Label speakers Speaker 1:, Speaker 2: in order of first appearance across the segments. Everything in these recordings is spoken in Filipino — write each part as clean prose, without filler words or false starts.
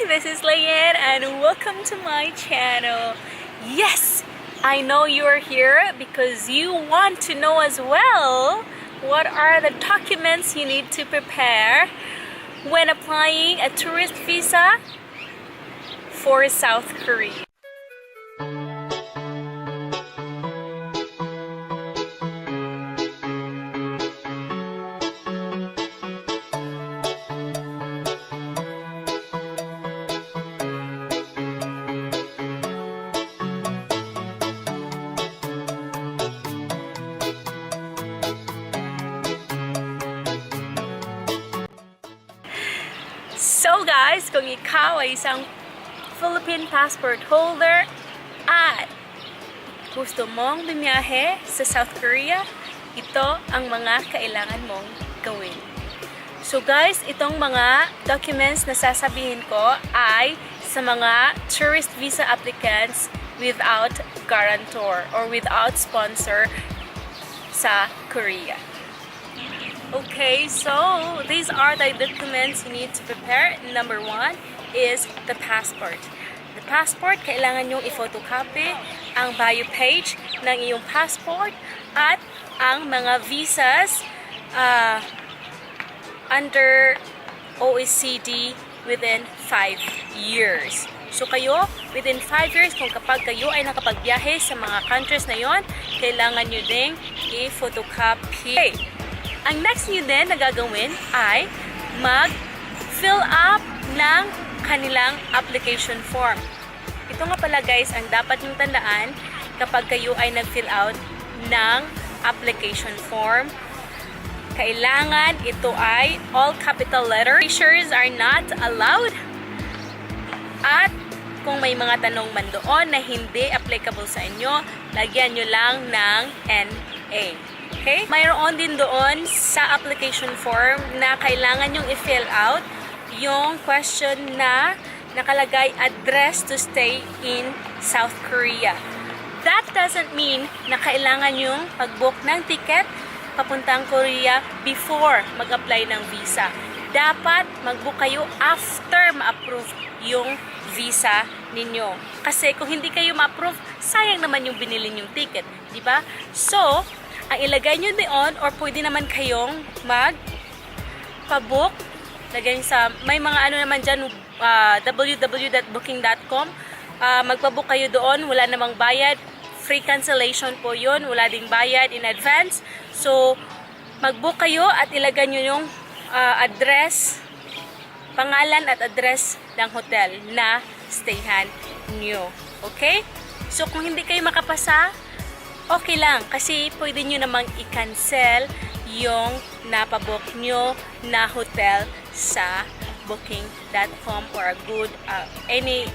Speaker 1: This is Layan and welcome to my channel. Yes, I know you're here because you want to know as well what are the documents you need to prepare when applying a tourist visa for South Korea. So guys, kung ikaw ay isang Philippine passport holder at gusto mong bumiyahe sa South Korea, ito ang mga kailangan mong gawin. So guys, itong mga documents na sasabihin ko ay sa mga tourist visa applicants without guarantor or without sponsor sa Korea. Okay, so these are the documents you need to prepare. Number 1 is the passport. The passport, kailangan nyo i-photocopy ang bio page ng iyong passport at ang mga visas under OECD within 5 years. So kayo, within 5 years, kung kapag kayo ay nakapagbiyahe sa mga countries na yon, kailangan nyo ding i-photocopy. Ang next nyo din na gagawin ay mag-fill up ng kanilang application form. Ito nga pala guys, ang dapat nyong tandaan kapag kayo ay nag-fill out ng application form. Kailangan ito ay all capital letters. Pictures are not allowed. At kung may mga tanong man doon na hindi applicable sa inyo, lagyan nyo lang ng NA. Okay? Mayroon din doon sa application form na kailangan yung i-fill out yung question na nakalagay address to stay in South Korea. That doesn't mean na kailangan yung pag-book ng ticket papuntang Korea before mag-apply ng visa. Dapat mag-book kayo after ma-approve yung visa ninyo. Kasi kung hindi kayo ma-approve, sayang naman yung binili yung ticket. Diba? So, ang ilagay nyo doon or pwede naman kayong mag-book. Lagay sa, may mga ano naman dyan, www.booking.com. Magpa-book kayo doon, wala namang bayad. Free cancellation po yun, wala ding bayad in advance. So, mag-book kayo at ilagay nyo yung address, pangalan at address ng hotel na stayhan nyo. Okay? So, kung hindi kayo makapasa, okay lang, kasi pwede nyo namang i-cancel yung napabook nyo na hotel sa booking.com or a good any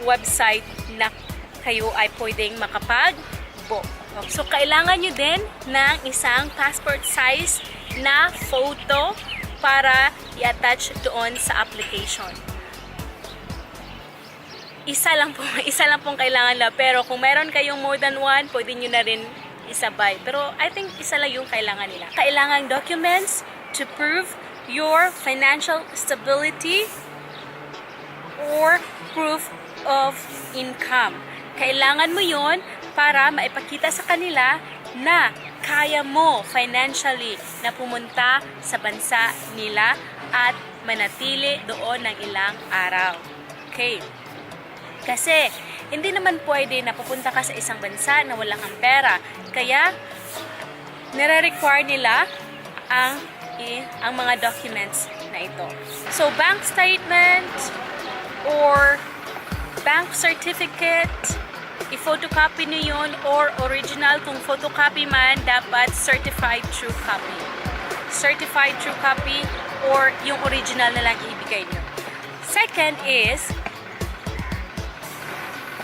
Speaker 1: website na kayo ay pwedeng makapag-book. So, kailangan nyo din ng isang passport size na photo para i-attach doon sa application. Isa lang pong kailangan lang. Pero kung meron kayong more than one, pwede nyo na rin isabay. Pero I think isa lang yung kailangan nila. Kailangan documents to prove your financial stability or proof of income. Kailangan mo yon para maipakita sa kanila na kaya mo financially na pumunta sa bansa nila at manatili doon ng ilang araw. Okay. Kasi, hindi naman pwede na pupunta ka sa isang bansa na walang ang pera. Kaya, nire-require nila ang mga documents na ito. So, bank statement or bank certificate, i-photocopy nyo yun or original. Kung photocopy man, dapat certified true copy. Certified true copy or yung original na lang ibigay nyo. Second is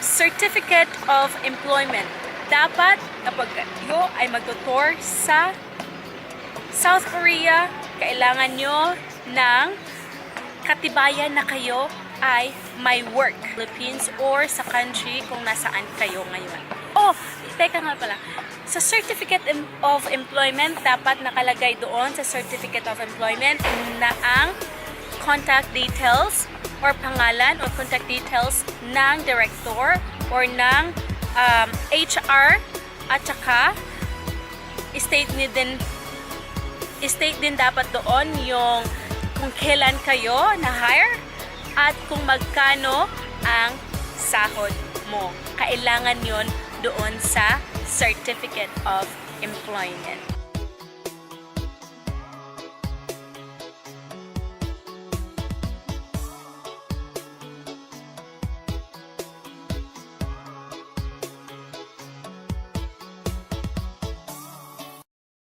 Speaker 1: Certificate of Employment. Dapat kapag kayo ay mag-tour sa South Korea, kailangan nyo ng katibayan na kayo ay may work. Philippines or sa country kung nasaan kayo ngayon. Oh, teka nga pala. Sa Certificate of Employment, dapat nakalagay doon sa Certificate of Employment na ang contact details or pangalan or contact details ng director or ng HR at saka state din dapat doon yung kung kailan kayo na-hire at kung magkano ang sahod mo. Kailangan yon doon sa Certificate of Employment.